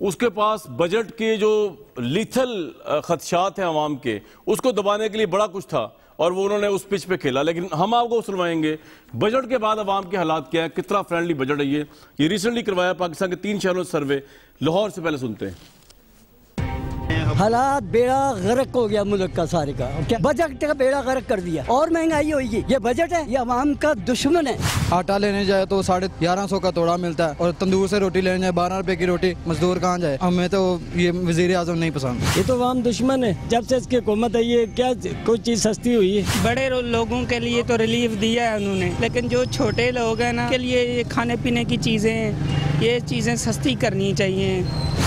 اس کے پاس بجٹ کے جو لیتھل خدشات ہیں عوام کے، اس کو دبانے کے لیے بڑا کچھ تھا اور وہ انہوں نے اس پچ پہ کھیلا. لیکن ہم آپ کو سنوائیں گے بجٹ کے بعد عوام کے حالات کیا ہے، کتنا فرینڈلی بجٹ ہے. یہ ریسنٹلی کروایا پاکستان کے 3 شہروں سے سروے. لاہور سے پہلے سنتے ہیں. حالات بیڑا غرق ہو گیا ملک کا سارے کا، بجٹ کا بیڑا غرق کر دیا اور مہنگائی ہوئی گی. یہ بجٹ ہے یہ عوام کا دشمن ہے. آٹا لینے جائے تو 1150 کا توڑا ملتا ہے اور تندور سے روٹی لینے جائے 12 روپے کی روٹی. مزدور کہاں جائے؟ ہمیں تو یہ وزیر اعظم نہیں پسند. یہ تو عوام دشمن ہے. جب سے اس کی حکومت ہے یہ کیا کوئی چیز سستی ہوئی ہے؟ بڑے لوگوں کے لیے تو ریلیف دیا ہے انہوں نے، لیکن جو چھوٹے لوگ ہیں نا کے لیے یہ کھانے پینے کی چیزیں ہیں، یہ چیزیں سستی کرنی چاہیے.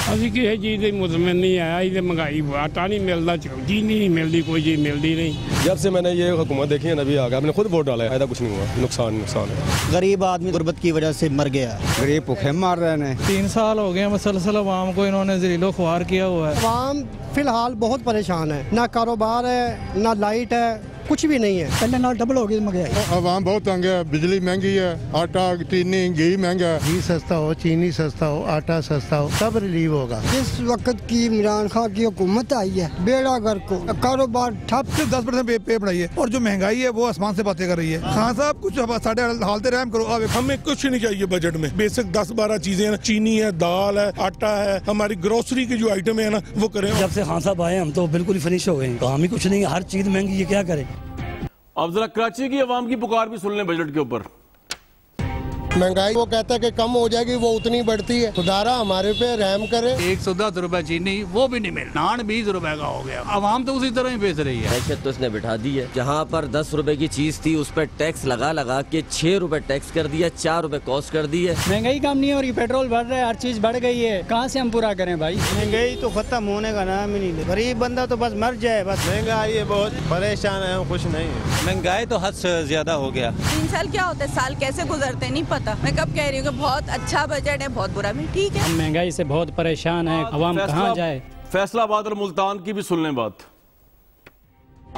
ابھی کسی چیز کی مطمئن نہیں آیا. ادھر مہنگائی آٹا نہیں ملتا، چینی نہیں ملتی، کوئی چیز ملتی نہیں. جب سے میں نے یہ حکومت دیکھی ہے نبی آگا، میں نے خود ووٹ ڈالا ہے، فائدہ کچھ نہیں ہوا، نقصان ہے. غریب آدمی غربت کی وجہ سے مر گیا، غریب بھوکے مار رہے ہیں. 3 سال ہو گئے مسلسل عوام کو انہوں نے ذلیل و خوار کیا ہوا ہے. عوام فی الحال بہت پریشان ہے، نہ کاروبار ہے نہ لائٹ ہے، کچھ بھی نہیں ہے. پہلے نال ڈبل ہو گئی مہنگائی. عوام بہت تنگ ہے، بجلی مہنگی ہے، آٹا چینی گھی مہنگا ہے. گھی سستا ہو، چینی سستا ہو، آٹا سستا ہو، سب ریلیو ہوگا. اس وقت کی عمران خان کی حکومت آئی ہے بیڑا گرک کو، کاروبار ٹھپ. 10% پے بڑھائی ہے اور جو مہنگائی ہے وہ آسمان سے باتیں کر رہی ہے. خان صاحب کچھ ساڑھے حالت رحم کرو. ہمیں کچھ نہیں چاہیے بجٹ میں، بیسک 10-12 چیزیں ہیں، چینی ہے، دال ہے، آٹا ہے، ہماری گروسری کی جو آئٹم ہے نا وہ کریں. جب سے خان صاحب آئے ہم تو بالکل ہی فنش ہو گئے. کام ہی کچھ نہیں، ہر چیز مہنگی ہے، کیا کریں. اب ذرا کراچی کی عوام کی پکار بھی سن لیں بجٹ کے اوپر. مہنگائی وہ کہتا ہے کہ کم ہو جائے گی، وہ اتنی بڑھتی ہے. خدارا ہمارے پہ رحم کرے. 110 روپے چینی وہ بھی نہیں مل، نان 20 روپے کا ہو گیا. عوام تو اسی طرح ہی بیچ رہی ہے. معیشت تو اس نے بٹھا دی ہے. جہاں پر 10 روپے کی چیز تھی اس پہ ٹیکس لگا کے 6 روپے ٹیکس کر دیا، 4 روپے کاسٹ کر دی ہے. مہنگائی کم نہیں ہو رہی، پیٹرول بڑھ رہا ہے، ہر چیز بڑھ گئی ہے. کہاں سے ہم پورا کریں بھائی؟ مہنگائی تو ختم ہونے کا نام ہی نہیں لے. غریب بندہ تو بس مر جائے. بس مہنگائی ہے، بہت پریشان ہے، خوش نہیں ہے. مہنگائی تو حد سے زیادہ ہو گیا. 3 سال کیا ہوتا ہے، سال کیسے گزرتے نہیں پتا. میں کب کہہ رہی ہوں کہ بہت اچھا بجٹ ہے، بہت برا بھی ٹھیک ہے. مہنگائی سے بہت پریشان ہے عوام، کہاں جائے. فیصلہ آباد اور ملتان کی بھی سن لیں بات.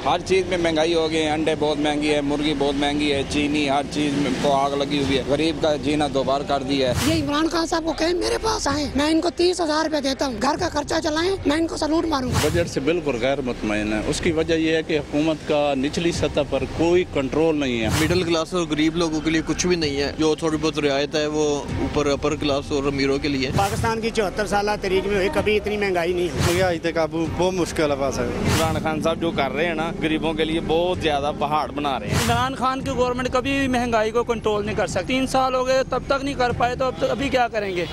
ہر چیز میں مہنگائی ہو گئی ہے. انڈے بہت مہنگی ہے، مرغی بہت مہنگی ہے، چینی، ہر چیز میں کو آگ لگی ہوئی ہے. غریب کا جینا دوبار کر دیا ہے. یہ عمران خان صاحب کو کہیں میرے پاس آئیں، میں ان کو 30,000 روپے دیتا ہوں، گھر کا خرچہ چلائیں، میں ان کو سلوٹ ماروں گا. بجٹ سے بالکل غیر مطمئن ہے. اس کی وجہ یہ ہے کہ حکومت کا نچلی سطح پر کوئی کنٹرول نہیں ہے. مڈل کلاس اور غریب لوگوں کے لیے کچھ بھی نہیں ہے. جو تھوڑی بہت رعایت ہے وہ اوپر اپر کلاس اور امیروں کے لیے. پاکستان کی 74 سالہ تاریخ میں کبھی اتنی مہنگائی نہیں ہوئی. مہنگائی تک قابو بہت مشکل ہے. پاس عمران خان صاحب جو کر رہے ہیں نا غریبوں کے لیے بہت زیادہ پہاڑ بنا رہے ہیں. عمران خان کی گورنمنٹ کبھی بھی مہنگائی کو کنٹرول نہیں کر سکتی. 3 سال ہو گئے تب تک نہیں کر پائے تو ابھی کیا کریں گے.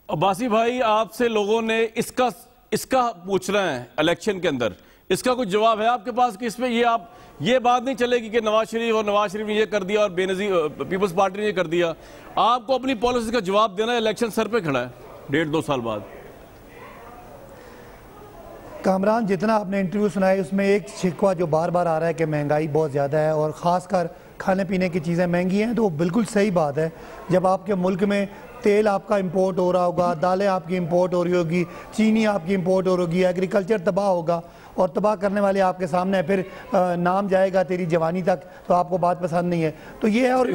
عباسی بھائی آپ سے لوگوں نے اس کا پوچھ رہے ہیں الیکشن کے اندر، اس کا کچھ جواب ہے آپ کے پاس کہ اس میں یہ بات نہیں چلے گی کہ نواز شریف نے یہ کر دیا اور بے نظیر پیپلز پارٹی نے یہ کر دیا. آپ کو اپنی پالیسی کا جواب دینا ہے. الیکشن سر پہ کھڑا ہے 1.5-2 سال بعد. کامران جتنا آپ نے انٹرویو سنائے اس میں ایک شکوہ جو بار بار آ رہا ہے کہ مہنگائی بہت زیادہ ہے اور خاص کر کھانے پینے کی چیزیں مہنگی ہیں، تو وہ بالکل صحیح بات ہے. جب آپ کے ملک میں تیل آپ کا امپورٹ ہو رہا ہوگا، دالیں آپ کی امپورٹ ہو رہی ہوگی، چینی آپ کی امپورٹ ہو رہی ہوگی، ایگریکلچر تباہ ہوگا اور تباہ کرنے والے آپ کے سامنے ہے، پھر نام جائے گا تیری جوانی تک، تو آپ کو بات پسند نہیں ہے. تو یہ ہے. اور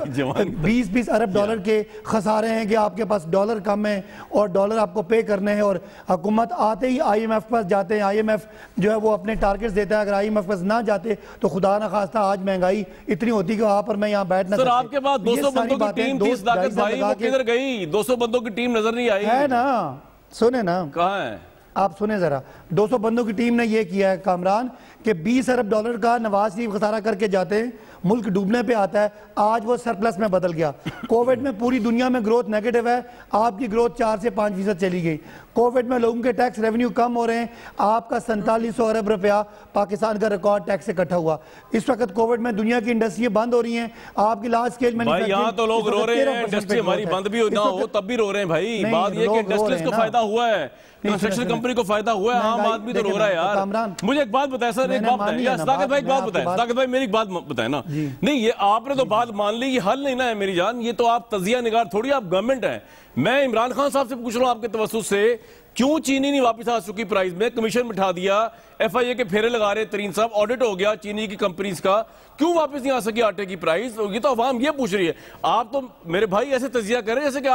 20 ارب ڈالر کے خسارے ہیں کہ آپ کے پاس ڈالر کم ہیں اور ڈالر آپ کو پے کرنے ہیں. اور حکومت آتے ہی IMF پاس جاتے ہیں. IMF جو ہے وہ اپنے ٹارگٹس دیتا ہے. اگر IMF پاس نہ جاتے تو خدا نہ خواستہ آج مہنگائی اتنی ہوتی کہ وہاں پر میں یہاں بیٹھ نہ سکتے. سر آپ کے پاس 200 بندوں کی ٹیم 30 لاکھ بھائی وہ کدھر گئی؟ 200 بندوں کی ٹیم نظر نہیں آئی ہے نا. سنیں نا, کہاں ہے آپ سنیں ذرا. 200 بندوں کی ٹیم نے یہ کیا ہے کامران کہ 20 ارب ڈالر کا نواز شریف خسارہ کر کے جاتے ہیں, ملک ڈوبنے پہ آتا ہے، آج وہ سرپلس میں بدل گیا. کووڈ میں پوری دنیا میں گروتھ نیگیٹو ہے، آپ کی گروتھ 4 سے 5% چلی گئی. کووڈ میں لوگوں کے ٹیکس ریونیو کم ہو رہے ہیں، آپ کا 4700 ارب روپیہ پاکستان کا ریکارڈ ٹیکس اکٹھا ہوا. اس وقت کووڈ میں دنیا کی انڈسٹری بند ہو رہی ہیں، آپ کی لارج اسکیل بھائی یہاں تو لوگ رو رہے ہیں، انڈسٹری ہماری بند بھی نہ ہو تب بھی رو رہے ہیں بھائی. بات یہ کہ انڈسٹریز کو فائدہ ہوا ہے، کنسٹرکشن کمپنی کو فائدہ ہوا ہے، عام آدمی تو رو رہا ہے یار. مجھے ایک بات بتائیں سر، ایک بات بتائیں صداقت بھائی، ایک بات بتائیں صداقت بھائی، میری ایک بات بتائیں نا. نہیں یہ آپ نے تو بات مان لی، یہ حل نہیں نا ہے میری جان. یہ تو آپ تجزیہ نگار تھوڑی، آپ گورنمنٹ ہیں. میں عمران خان صاحب سے پوچھ رہا ہوں آپ کے توسط سے، کیوں چینی نہیں واپس آ چکی پرائز میں؟ کمیشن بٹھا دیا، ایف آئی اے کے پھیرے لگا رہے ترین صاحب، آڈٹ ہو گیا چینی کی کمپنیز کا، کیوں واپس نہیں آ سکی آٹے کی پرائز؟ یہ تو عوام یہ پوچھ رہی ہے. آپ تو میرے بھائی ایسے تجزیہ کر رہے ہیں جیسے کہ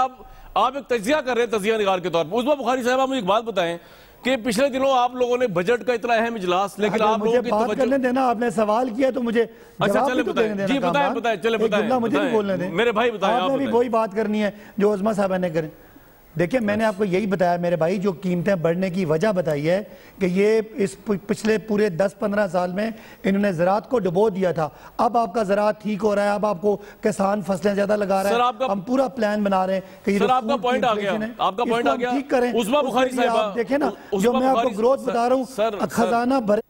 آپ ایک تجزیہ کر رہے ہیں تجزیہ نگار کے طور پر. عثمان بخاری صاحب آپ مجھے ایک بات بتائیں کہ پچھلے دنوں آپ لوگوں نے بجٹ کا اتنا اہم اجلاس، لیکن آپ لوگوں کی بات کرنے دینا، آپ نے سوال کیا تو مجھے اچھا چلے بتائیں. جی بتائیں چلے بتائیں، مجھے بھی بولنے دیں میرے بھائی بتائیں. آپ نے بھی وہی بات کرنی ہے جو عظمہ صاحبہ نے کریں. دیکھیں میں نے آپ کو یہی بتایا میرے بھائی، جو قیمتیں بڑھنے کی وجہ بتائی ہے کہ یہ اس پچھلے پورے 10-15 سال میں انہوں نے زراعت کو ڈبو دیا تھا. اب آپ کا زراعت ٹھیک ہو رہا ہے، اب آپ کو کسان فصلیں زیادہ لگا رہا ہے، ہم پورا پلان بنا رہے ہیں کہ سر آپ کا پوائنٹ آ گیا، آپ کا پوائنٹ آ گیا. ٹھیک کریں. عثمان بخاری صاحبہ دیکھیں نا، جو میں آپ کو گروتھ بتا رہا ہوں، خزانہ بھرے.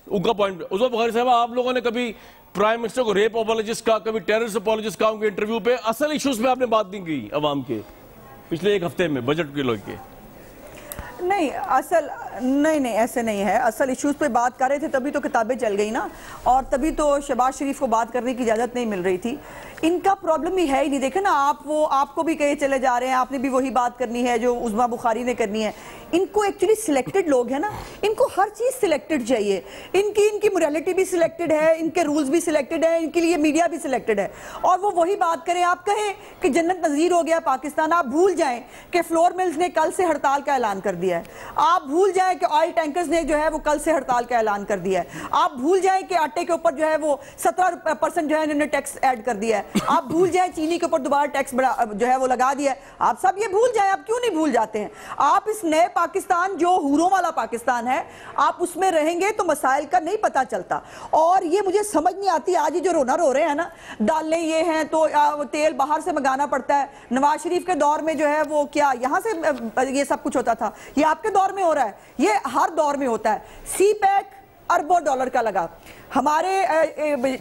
ان کا پوائنٹ عثمان بخاری صاحبہ، آپ لوگوں نے کبھی پرائم منسٹر کو ریپ اپولوجسٹ کہا، کبھی ٹیررسٹ اپولوجسٹ کہا ان کے انٹرویو پہ. اصل ایشوز پہ آپ نے بات نہیں کی عوام کے پچھلے ایک ہفتے میں بجٹ کے لوگ کے. نہیں ایسے نہیں ہے. اصل ایشوز پہ بات کر رہے تھے تبھی تو کتابیں چل گئی نا، اور تبھی تو شہباز شریف کو بات کرنے کی اجازت نہیں مل رہی تھی. ان کا پرابلم ہی ہے ہی نہیں. دیکھیں نا آپ کو بھی کہے چلے جا رہے ہیں، آپ نے بھی وہی بات کرنی ہے جو عظمہ بخاری نے کرنی ہے. ان کو ایکچولی سلیکٹڈ لوگ ہیں نا، ان کو ہر چیز سلیکٹڈ چاہیے. ان کی موریلٹی بھی سلیکٹڈ ہے، ان کے رولز بھی سلیکٹڈ ہیں، ان کے لیے میڈیا بھی سلیکٹڈ ہے. اور وہ وہی بات کریں، آپ کہیں کہ جنت نظیر ہو گیا پاکستان. آپ بھول جائیں کہ فلور ملز نے کل سے ہڑتال کا اعلان کر دیا ہے. آپ بھول جائیں کہ آئل ٹینکرز نے جو ہے وہ کل سے ہڑتال کا اعلان کر دیا ہے. آپ بھول جائیں کہ آٹے کے اوپر جو ہے وہ 17% جو ہے انہوں نے ٹیکس ایڈ کر دیا ہے. آپ بھول جائیں چینی کے اوپر دوبارہ ٹیکس جو ہے وہ لگا دیا ہے. آپ سب یہ بھول جائیں. آپ کیوں نہیں بھول جاتے ہیں؟ آپ اس نئے پاکستان جو حوروں والا پاکستان ہے، آپ اس میں رہیں گے تو مسائل کا نہیں پتا چلتا. اور یہ مجھے سمجھ نہیں آتی، آج یہ جو رونا رو رہے ہیں نا، دالیں یہ ہیں تو تیل باہر سے منگانا پڑتا ہے. نواز شریف کے دور میں جو ہے وہ کیا یہاں سے یہ سب کچھ ہوتا تھا؟ یہ آپ کے دور میں ہو رہا ہے، یہ ہر دور میں ہوتا ہے. سی پیک اربوں ڈالر کا لگا. ہمارے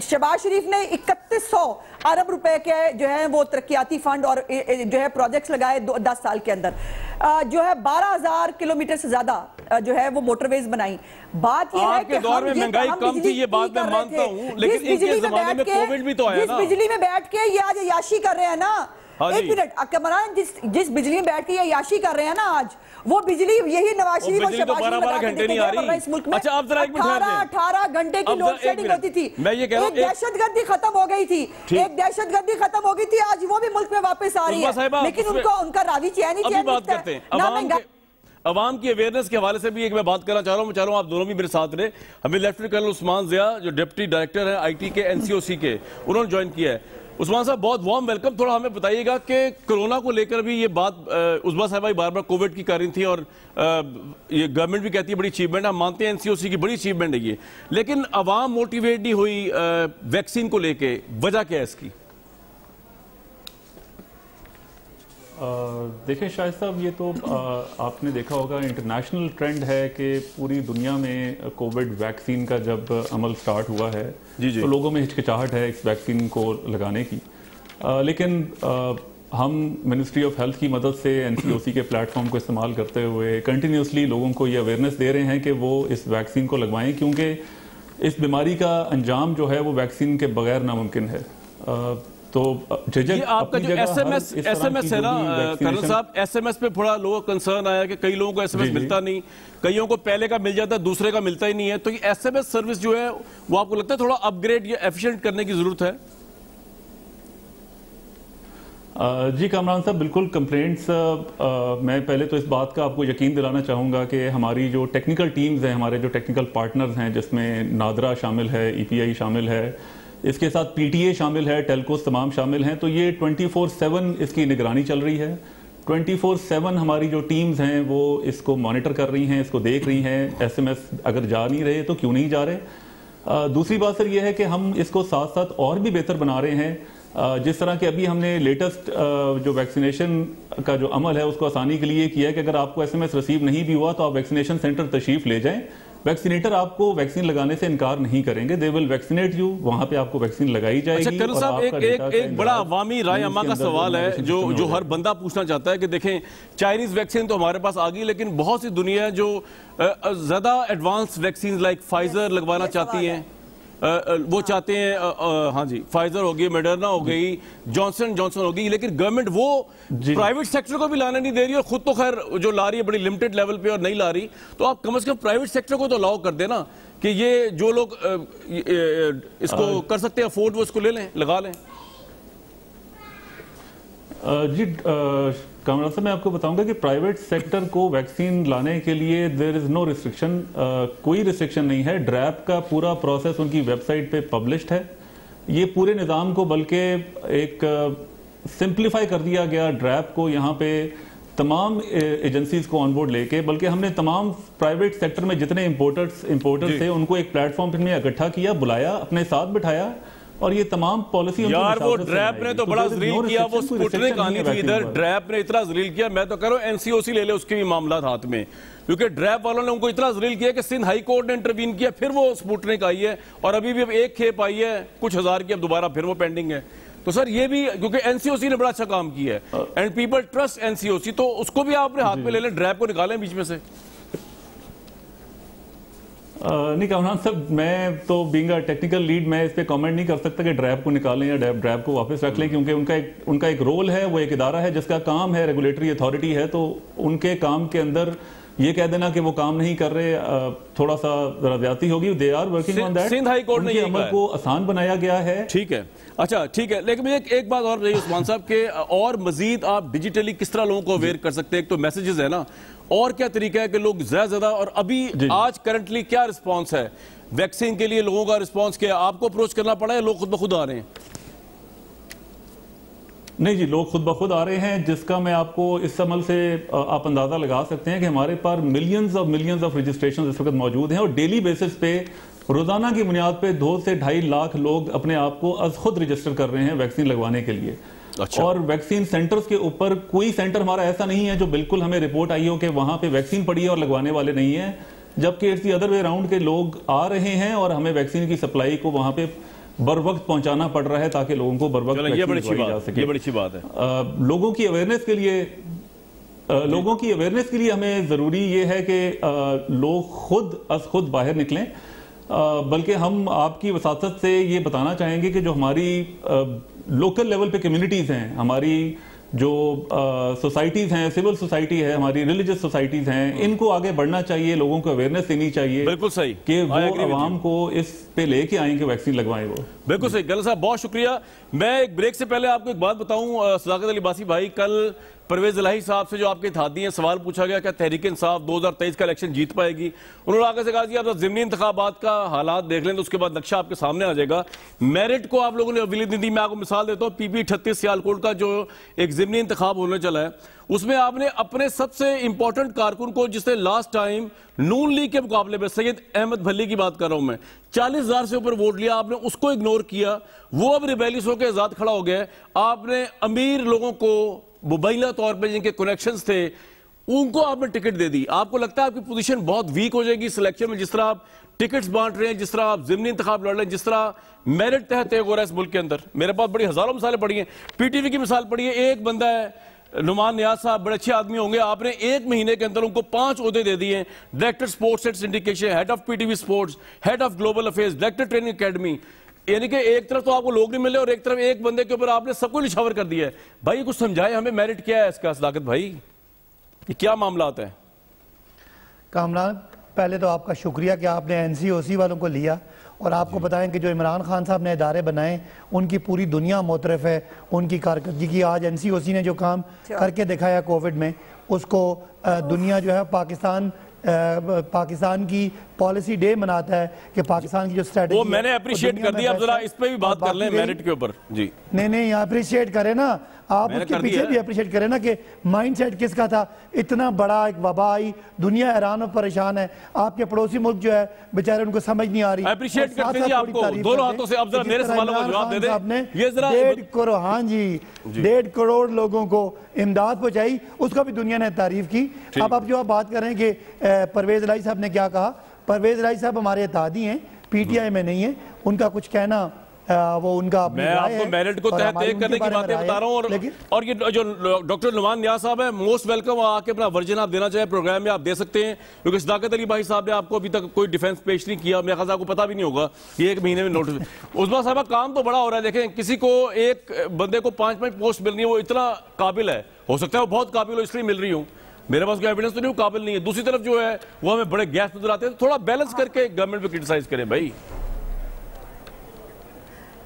شہباز شریف نے 3100 ارب روپے کے جو ہے وہ ترقیاتی فنڈ اور جو ہے پروجیکٹس لگائے 10 سال کے اندر. جو ہے 12,000 کلومیٹر سے زیادہ جو ہے وہ موٹر ویز بنائی. بات یہ ہے کہ دور میں مہنگائی کم تھی، یہ بات میں مانتا ہوں، لیکن ان کے زمانے میں کووڈ بھی تو آیا نا. جس بجلی میں بیٹھ کے یہ آج عیاشی کر رہے ہیں نا، ایک منٹ کمران، جس بجلی میں بیٹھ کے یہ عیاشی کر رہے ہیں نا آج، وہ بجلی یہی نواز شریف اور شہباز شریف لگا کے دیتے ہیں اس ملک میں. 18 گھنٹے کی لوڈ شیڈنگ ہوتی تھی. ایک دہشت گردی ختم ہو گئی تھی، آج وہ بھی ملک میں واپس آ رہی ہے، لیکن ان کا راوی چین ہی چین ملتا ہے. عوام کی اویئرنس کے حوالے سے بھی ایک میں بات کرنا چاہ رہا ہوں. میں چاہ رہا ہوں آپ دونوں بھی میرے ساتھ رہے. ہمیں لیفٹیننٹ کرنل عثمان ضیاء جو ڈپٹی ڈائریکٹر ہیں آئی ٹی کے NCOC کے، انہوں نے جوائن کیا ہے. عثمان صاحب بہت وارم ویلکم. تھوڑا ہمیں بتائیے گا کہ کرونا کو لے کر بھی یہ بات عثمان صاحبہ بار بار کووڈ کی کر رہی تھی، اور یہ گورنمنٹ بھی کہتی ہے بڑی اچیومنٹ، ہم مانتے ہیں NCOC کی بڑی اچیومنٹ ہے یہ، لیکن عوام موٹیویٹ نہیں ہوئی ویکسین کو لے کے. وجہ کیا ہے اس کی؟ دیکھیں شاہد صاحب، یہ تو آپ نے دیکھا ہوگا انٹرنیشنل ٹرینڈ ہے کہ پوری دنیا میں کووڈ ویکسین کا جب عمل سٹارٹ ہوا ہے تو لوگوں میں ہچکچاہٹ ہے اس ویکسین کو لگانے کی. لیکن ہم منسٹری آف ہیلتھ کی مدد سے NCOC کے پلیٹ فارم کو استعمال کرتے ہوئے کنٹینیوسلی لوگوں کو یہ اویئرنیس دے رہے ہیں کہ وہ اس ویکسین کو لگوائیں، کیونکہ اس بیماری کا انجام جو ہے وہ ویکسین کے بغیر ناممکن ہے. تو یہ آپ کا جو SMS ہے نا کرنل صاحب، SMS پہ تھوڑا لوگوں کا کنسرن آیا کہ کئی لوگوں کو SMS ملتا نہیں، کئیوں کو پہلے کا مل جاتا ہے، دوسرے کا ملتا ہی نہیں ہے. تو یہ SMS سروس جو ہے وہ آپ کو لگتا ہے تھوڑا اپ گریڈ یا ایفیشینٹ کرنے کی ضرورت ہے؟ جی کامران صاحب، بالکل. کمپلینٹس میں پہلے تو اس بات کا آپ کو یقین دلانا چاہوں گا کہ ہماری جو ٹیکنیکل ٹیمز ہیں، ہمارے جو ٹیکنیکل پارٹنرز ہیں، جس میں نادرا شامل ہے، EPI شامل ہے، اس کے ساتھ PTA شامل ہے، ٹیلکوز تمام شامل ہیں، تو یہ 24/7 اس کی نگرانی چل رہی ہے. 24/7 ہماری جو ٹیمز ہیں وہ اس کو مانیٹر کر رہی ہیں، اس کو دیکھ رہی ہیں. SMS اگر جا نہیں رہے تو کیوں نہیں جا رہے. دوسری بات سر یہ ہے کہ ہم اس کو ساتھ ساتھ اور بھی بہتر بنا رہے ہیں. جس طرح کہ ابھی ہم نے لیٹسٹ جو ویکسینیشن کا جو عمل ہے اس کو آسانی کے لیے کیا ہے کہ اگر آپ کو SMS ریسیو نہیں بھی ہوا تو آپ ویکسینیشن سینٹر تشریف لے جائیں. ویکسینیٹر آپ کو ویکسین لگانے سے انکار نہیں کریں گے. دے ول ویکسینیٹ یو. وہاں پہ آپ کو ویکسین لگائی جائے گی. اچھا کرن صاحب ایک بڑا عوامی رائے عامہ کا سوال ہے جو ہر بندہ پوچھنا چاہتا ہے کہ دیکھیں چائنیز ویکسین تو ہمارے پاس آ گئی لیکن بہت سی دنیا ہے جو زیادہ ایڈوانس ویکسین لائک فائزر لگوانا چاہتی ہیں. وہ چاہتے ہیں ہاں جی فائزر ہو گئی, میڈرنا ہو گئی, جانسن ہو گئی, لیکن گورنمنٹ وہ پرائیویٹ سیکٹر کو بھی لانا نہیں دے رہی اور خود تو خیر جو لا رہی ہے بڑی لمیٹڈ لیول پہ اور نہیں لا رہی. تو آپ کم از کم پرائیویٹ سیکٹر کو تو الاؤ کر دیں نا کہ یہ جو لوگ اس کو کر سکتے ہیں افورڈ وہ اس کو لے لیں, لگا لیں. جی کامران صاحب میں آپ کو بتاؤں گا کہ پرائیویٹ سیکٹر کو ویکسین لانے کے لیے دیر از نو ریسٹرکشن. کوئی ریسٹرکشن نہیں ہے. ڈریپ کا پورا پروسیس ان کی ویب سائٹ پہ پبلشڈ ہے. یہ پورے نظام کو بلکہ ایک سمپلیفائی کر دیا گیا ڈریپ کو یہاں پہ تمام ایجنسیز کو آن بورڈ لے کے, بلکہ ہم نے تمام پرائیویٹ سیکٹر میں جتنے امپورٹرز تھے ان کو ایک پلیٹ فارم میں اکٹھا کیا, بلایا, اپنے ساتھ بٹھایا اور یہ تمام پالیسی یار وہ ڈریپ نے تو بڑا ذلیل کیا. وہ سپوٹنک آنی تھی ادھر, ڈریپ نے اتنا ذلیل کیا. میں تو کہہ رہا ہوں NCOC لے لے اس کے بھی معاملات ہاتھ میں, کیونکہ ڈریپ والوں نے ان کو اتنا ذلیل کیا کہ سندھ ہائی کورٹ نے انٹروین کیا, پھر وہ سپوٹنک آئی ہے اور ابھی بھی اب ایک کھیپ آئی ہے کچھ ہزار کی, اب دوبارہ پھر وہ پینڈنگ ہے. تو سر یہ بھی کیونکہ NCOC نے بڑا اچھا کام کیا ہے اینڈ پیپل ٹرسٹ NCOC, تو اس کو بھی آپ اپنے ہاتھ میں لے لیں, ڈریپ کو نکالیں بیچ میں سے. نہیں کامران صاحب میں تو بینگ اے ٹیکنیکل لیڈ میں اس پہ کامنٹ نہیں کر سکتا کہ ڈریپ کو نکالیں یا ڈریپ کو واپس رکھ لیں, کیونکہ ان کا ایک رول ہے, وہ ایک ادارہ ہے جس کا کام ہے, ریگولیٹری اتھارٹی ہے, تو ان کے کام کے اندر یہ کہہ دینا کہ وہ کام نہیں کر رہے تھوڑا سا ذرا زیادتی ہوگی. They are working on that. Sindh high court نے یہ عمل کو آسان بنایا گیا ہے. ٹھیک ہے, اچھا ٹھیک ہے, لیکن مجھے ایک بات اور بتائیے عثمان صاحب کہ اور مزید آپ ڈیجیٹلی کس طرح لوگوں کو اویئر کر سکتے ہیں؟ ایک تو میسیجز ہے نا, اور کیا طریقہ ہے کہ لوگ زیادہ اور ابھی آج کرنٹلی کیا رسپانس ہے ویکسین کے لیے؟ لوگوں کا رسپانس کیا؟ آپ کو اپروچ کرنا پڑا ہے, لوگ خود بخود آ رہے ہیں؟ نہیں جی, لوگ خود بخود آ رہے ہیں, جس کا میں آپ کو اس عمل سے آپ اندازہ لگا سکتے ہیں کہ ہمارے پاس ملینز آف رجسٹریشن اس وقت موجود ہیں اور ڈیلی بیسس پہ روزانہ کی بنیاد پہ 2 سے 2.5 لاکھ لوگ اپنے آپ کو از خود رجسٹر کر رہے ہیں ویکسین لگوانے کے لیے. اور ویکسین سینٹرز کے اوپر کوئی سینٹر ہمارا ایسا نہیں ہے جو بالکل ہمیں رپورٹ آئی ہو کہ وہاں پہ ویکسین پڑی ہے اور لگوانے والے نہیں ہیں, جبکہ it's the other way round کے لوگ آ رہے ہیں اور ہمیں ویکسین کی سپلائی کو وہاں پہ بر وقت پہنچانا پڑ رہا ہے تاکہ لوگوں کو بر وقت ویکسین لگوائی جا سکے. یہ بڑی اچھی بات ہے. لوگوں کی اویئرنیس کے لیے ہمیں ضروری یہ ہے کہ لوگ خود باہر نکلیں, بلکہ ہم آپ کی وساطت سے یہ بتانا چاہیں گے کہ جو ہماری لوکل لیول پہ کمیونٹیز ہیں, ہماری جو سوسائٹیز ہیں, سول سوسائٹی ہے, ہماری ریلیجس سوسائٹیز ہیں, ان کو آگے بڑھنا چاہیے, لوگوں کو اویئرنیس دینی چاہیے. بالکل صحیح کہ وہ عوام کو اس پہ لے کے آئیں کہ ویکسین لگوائیں. وہ بالکل صحیح. گل صاحب بہت شکریہ. میں ایک بریک سے پہلے آپ کو ایک بات بتاؤں, صداقت علی عباسی بھائی, کل پرویز الہی صاحب سے جو آپ کے اتحادی ہیں سوال پوچھا گیا کہ تحریک انصاف 2023 کا الیکشن جیت پائے گی. انہوں نے آگے سے کہا کہ آپ ضمنی انتخابات کا حالات دیکھ لیں تو اس کے بعد نقشہ آپ کے سامنے آ جائے گا. میرٹ کو آپ لوگوں نے اولویت نہیں دی. میں آپ کو مثال دیتا ہوں, PP 38 سیالکوٹ کا جو ایک ضمنی انتخاب ہونے چلا ہے, اس میں آپ نے اپنے سب سے امپورٹنٹ کارکن کو, جس نے لاسٹ ٹائم نون لیگ کے مقابلے میں سید احمد بھلی کی بات کر رہا ہوں میں, 40,000 سے اوپر ووٹ لیا, آپ نے اس کو اگنور کیا. وہ اب ریبیلیس ہو کے آزاد کھڑا ہو گیا. آپ نے امیر لوگوں کو مبینہ طور پہ جن کے کنیکشنز تھے ان کو آپ نے ٹکٹ دے دی. آپ کو لگتا ہے آپ کی پوزیشن بہت ویک ہو جائے گی سلیکشن میں, جس طرح آپ ٹکٹس بانٹ رہے ہیں, جس طرح آپ ضمنی انتخاب لڑ رہے ہیں, جس طرح میرٹ تحت ہو رہا ہے اس ملک کے اندر؟ میرے پاس بڑی ہزاروں مثالیں پڑی ہیں. PTV کی مثال پڑی ہے, ایک بندہ ہے نعمان نیاز صاحب, بڑے اچھے آدمی ہوں گے, آپ نے 1 مہینے کے اندر ان کو 5 عہدے دے دیے, director sports and syndication, head of PTV sports, head of global affairs, director training academy. یعنی کہ ایک طرف تو آپ کو لوگ نہیں ملے اور ایک طرف ایک بندے کے اوپر آپ نے سب کو نشاور کر دیا ہے. بھائی کچھ سمجھائے ہمیں, میرٹ کیا ہے اس کا صداقت بھائی, یہ کیا معاملات ہیں؟ کامران پہلے تو آپ کا شکریہ کہ آپ نے NCOC والوں کو لیا, اور آپ کو بتائیں کہ جو عمران خان صاحب نے ادارے بنائے ان کی پوری دنیا معترف ہے ان کی کارکردگی کی. آج NCOC نے جو کام کر کے دکھایا کووڈ میں, اس کو دنیا جو ہے پاکستان کی پالیسی ڈے مناتا ہے کہ پاکستان کی جو اسٹریٹجی وہ میں نے اپریشیٹ کر دیا. اب ذرا اس پہ بھی بات کر لیں میرٹ کے اوپر. جی نہیں اپریشیٹ کریں نا آپ, اس کے پیچھے بھی اپریشیٹ کریں نا کہ مائنڈ سیٹ کس کا تھا. اتنا بڑا ایک وبا آئی, دنیا حیران و پریشان ہے, آپ کے پڑوسی ملک جو ہے بیچارے ان کو سمجھ نہیں آ رہی. اپریشیٹ کرتے ہیں آپ کو دونوں ہاتھوں سے. اب ذرا میرے سوالوں کا جواب دے دیں. یہ ذرا 1.5 کروڑ لوگوں کو امداد پہنچائی, اس کا بھی دنیا نے تعریف کی. اب جو آپ بات کر رہے ہیں کہ پرویز الہی صاحب نے کیا کہا, پرویز الہی صاحب ہمارے اتحادی ہیں, پی ٹی آئی میں نہیں ہیں. ان کا کچھ کہنا وہ ان کا میں آپ کو میرٹ کو تحت ایک کرنے کی باتیں بتا رہا ہوں. اور یہ جو ڈاکٹر نعمان نیاز صاححب ہے, موسٹ ویلکم. آ کے اپنا ورژن آپ دینا چاہیں پروگرام میں آپ دے سکتے ہیں, کیونکہ صداقت علی بھائی صاحب نے آپ کو ابھی تک کوئی ڈیفینس پیش نہیں کیا. میرے خیال آپ کو پتا بھی نہیں ہوگا, یہ 1 مہینے میں نوٹس. عظمیٰ صاحبہ کام تو بڑا ہو رہا ہے. دیکھیں کسی کو ایک بندے کو 5 پوسٹ مل رہی ہے, وہ اتنا قابل ہے, ہو سکتا ہے وہ بہت قابل ہو اس لیے مل رہی ہوں, میرے پاس کوئی ایویڈنس تو نہیں, وہ قابل نہیں ہے. دوسری طرف جو ہے وہ ہمیں بڑے گیس نظر آتے ہیں. تھوڑا بیلنس کر کے گورنمنٹ پہ کرٹیسائز کریں بھائی.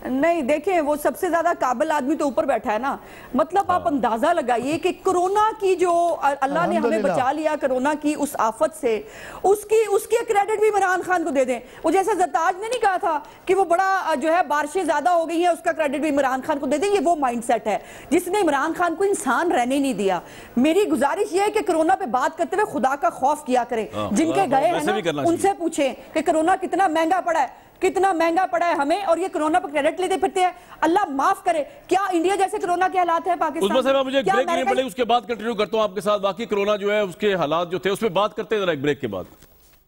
نہیں دیکھیں, وہ سب سے زیادہ قابل آدمی تو اوپر بیٹھا ہے نا. مطلب آپ اندازہ لگائیے کہ کرونا کی جو اللہ نے ہمیں بچا لیا کرونا کی اس آفت سے, اس کی کریڈٹ بھی عمران خان کو دے دیں. وہ جیسے زرتاج نے نہیں کہا تھا کہ وہ بڑا جو ہے بارشیں زیادہ ہو گئی ہیں, اس کا کریڈٹ بھی عمران خان کو دے دیں. یہ وہ مائنڈ سیٹ ہے جس نے عمران خان کو انسان رہنے نہیں دیا. میری گزارش یہ ہے کہ کرونا پہ بات کرتے ہوئے خدا کا خوف کیا کریں. جن کے گئے ہیں نا ان سے پوچھیں کہ کرونا کتنا مہنگا پڑا ہے, کتنا مہنگا پڑا ہے ہمیں, اور یہ کرونا پر کریڈٹ لیتے پھرتے ہیں. اللہ معاف کرے, کیا انڈیا جیسے کرونا کے حالات ہیں پاکستان؟ عظمیٰ صاحب مجھے ایک بریک لینے پڑے, اس کے بعد کنٹینیو کرتا ہوں آپ کے ساتھ. باقی کرونا جو ہے اس کے حالات جو تھے اس پہ بات کرتے ہیں ذرا ایک بریک کے بعد.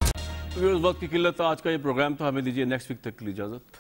اس وقت کی قلت, آج کا یہ پروگرام تھا, ہمیں دیجیے نیکسٹ ویک تک کی اجازت.